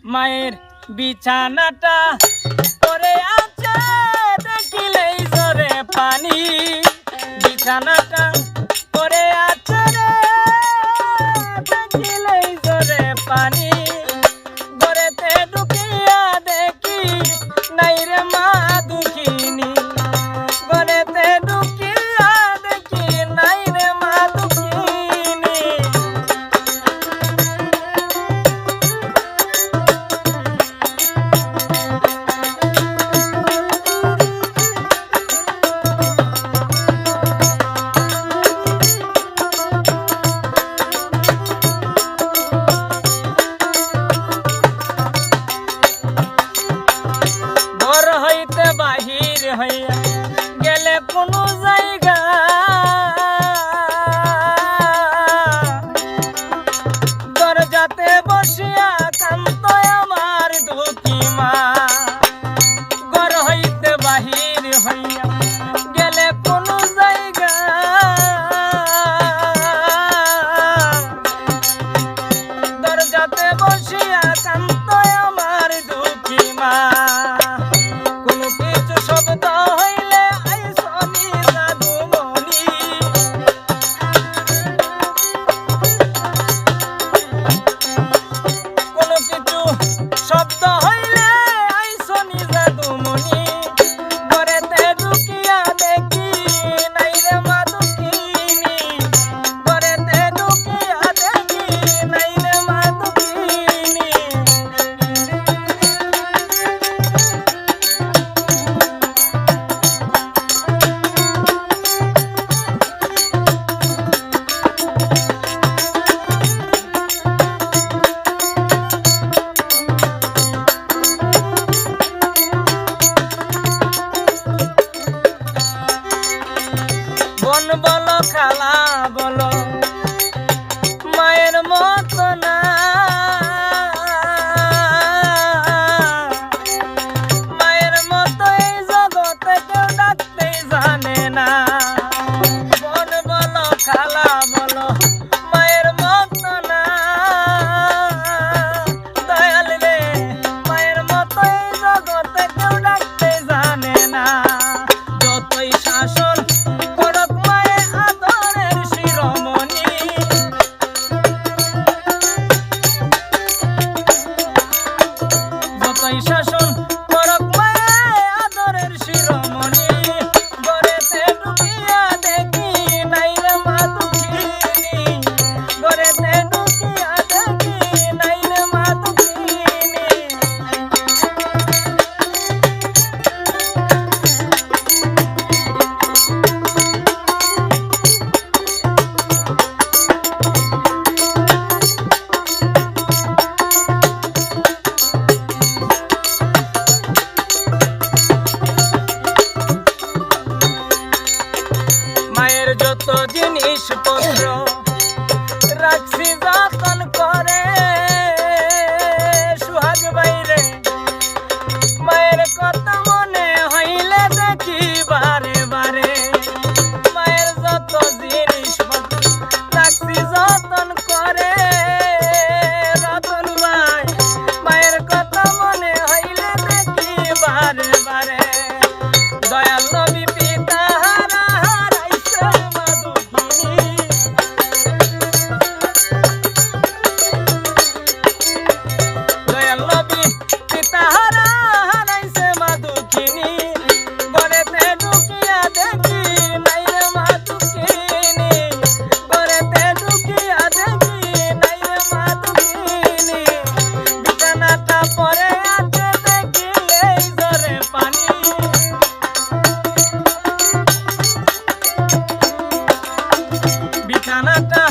মায়ের বিছানাটা পরে আছে দেখিলেই জরে পানি বিছানাটা পরে আছে রে দেখিলেই জরে পানি ঘরেতে ঢুকিয়া দেখি নাই রে মা দুঃখিনী ঘরেতে ঢুকিয়া দেখি নাই রে মা দুঃখিনী বাহির হইয়া গেলে কোনো জায়গা দরজাতে বসিয়া কান্ত আমার দুঃখী মা ঘর হইতে বাহির হইয়া গেলে কোনো জায়গা দরজাতে বসিয়া কান্ত আমার দুঃখী মা শব্দ হইলে আইসনি জাদুমণি কোন কিছু শব্দ হইলে আইসনি জাদুমণি ঘরেতে ঢুকিয়া দেখি নাই রে মা দুঃখিনী ঘরেতে ঢুকিয়া দেখি নাই রে মা দুঃখিনী বোন বলো খালা বলো মায়ের মতো না মায়ের মতো এই জগতে কেউ ডাকতেই জানে না বোন বলো খালা বলো মায়ের মতো না দয়াল রে মায়ের মতো এই জগতে কেউ ডাকতেই জানে না যতই শাসন শাসন করক মায়ে আদরের শিরোমণি ঘরেতে ঢুকিয়া দেখি নাই রে মা দুঃখিনী ঘরেতে ঢুকিয়া দেখি নাই রে মা দুঃখিনী মায়ের যত জিনিসপত্র রাখছি যতন করে সুহাগ বাইরে মায়ের কথা মনে হইলে দেখি বারে বারে মায়ের যত জিনিসপত্র রাখছি যতন করে রতন ভাই মায়ের কথা মনে হইলে দেখি বারে বারে দয়াল নবী পিতা বিছানাটা